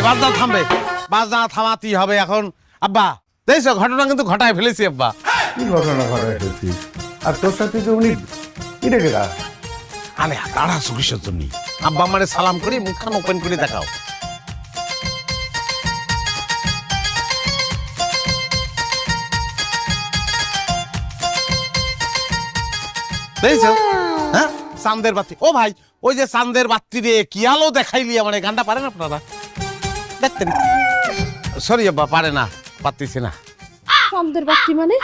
বাজনা থামবে, বাজনা থামাতেই হবে এখন। আব্বা দেখছো ঘটনা কিন্তু ঘটায় ফেলেছি আব্বা। কি ঘটনা ঘটায় ফেলছিস? আর তোর সাথে যে উনি কি রেখে গা? আরে তারা সুখের জন্য আব্বা আমারে সালাম করে মুখখান ওপেন করে দেখাও। দেখছো হ্যাঁ চাঁদের বাতি। ও ভাই ওই যে চাঁদের বাতি রে কি আলো দেখাইলি আমার, এই গানটা পারেন আপনারা দেখতেন? সরি আব্বা পারে না, পারতেছি না। চাঁদের বাতি মানে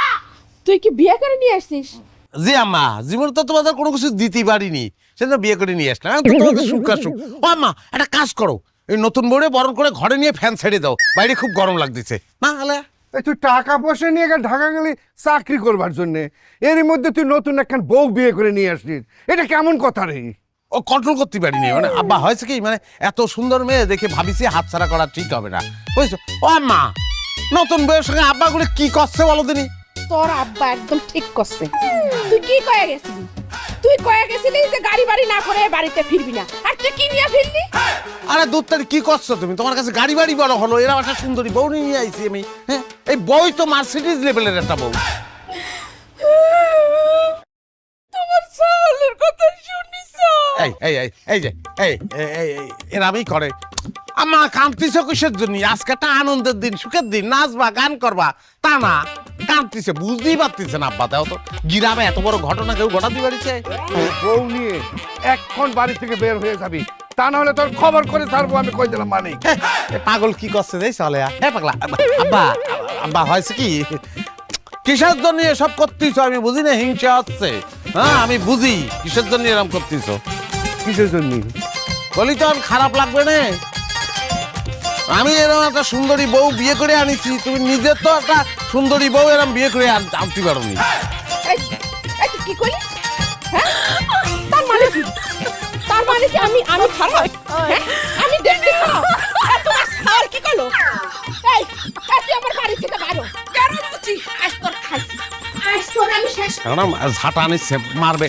তুই কি বিয়ে করে নিয়ে আসছিস? জি আম্মা, জীবনে তো তোমাদের কোনো কিছু দিতেই পারিনি, সেজন্য বিয়ে করে নিয়ে আসলাম। এখন তো তোমাদের সুখ আর সুখ। ও আম্মা একটা কাজ করো, এই নতুন বউরে বরণ করে ঘরে নিয়ে ফ্যান ছেড়ে দাও, বাইরে খুব গরম লাগতেছে। না হলে তুই টাকা পয়সা নিয়ে ঢাকা গেলি চাকরি করবার জন্য, এর মধ্যে তুই নতুন একখান বউ বিয়ে করে নিয়ে আসলিস, এটা কেমন কথা রে? ও কন্ট্রোল করতে পারিনি। মানে আব্বা হয়েছে কি, মানে এত সুন্দর মেয়ে দেখে ভাবিছি হাতছাড়া করা ঠিক হবে না, বুঝছো? ও আম্মা নতুন বউয়ের সঙ্গে আব্বা গুলো কি করছে বলো দিনি? তোর আব্বা একদম ঠিক করছে। তুই কি কয়ে গেছিলি? তুই কয়ে গেছিলি যে গাড়ি বাড়ি না করে বাড়িতে ফিরবি না, আর তুই কি নিয়ে ফিরলি? আরে দুধটারি কি করছো তুমি? তোমার কাছে গাড়ি বাড়ি বড় হলো, এরা একটা সুন্দরী বউ নিয়ে আইছি আমি। হ্যাঁ এই বই তো মার্সিডিজ লেভেলের একটা বউ। তোমার সালের কথা শুনিস? এই এই এই এই যে এই এরামই করে। আমা কাঁদতিছে কিসের জন্য? আজকে একটা আনন্দের দিন, সুখের দিন, নাচবা গান করবা, তা না কাঁদতিছে, বুঝতেই পারতিছে না আব্বা। তাও তো গিরামে এত বড় ঘটনা কেউ ঘটাতে পারিছে? বউ নিয়ে এখন বাড়ি থেকে বের হয়ে যাবি, তা না হলে তোর খবর করে ছাড়বো আমি, কই দিলাম মানে। পাগল কি করছে দেই চলে? হ্যাঁ পাগলা আব্বা, আব্বা হয়েছে কি, কিসের জন্য এসব করতেছ আমি বুঝি না। হিংসা হচ্ছে, হ্যাঁ আমি বুঝি কিসের জন্য এরকম করতেছ। কিসের জন্য? বলি তো আর খারাপ লাগবে না? আমি এরকম একটা সুন্দরী বউ বিয়ে করে আনিছি, তুমি নিজের তো একটা সুন্দরী বউ এরকম বিয়ে করে আনতে পারো নি। এই তুই কি করলি? হ্যাঁ তার মানে কি? তার মানে কি আমি খারাপ? হ্যাঁ আমি দেখতে খারাপ? আর তোমার সাল কি করলো? এই তুই আমার বাড়ি থেকে বাইরো। কেন বুঝি আজ তোর খাইছি, আজ তোর আমি শেষ এখন ঝাঁটা নিচ্ছে মারবে।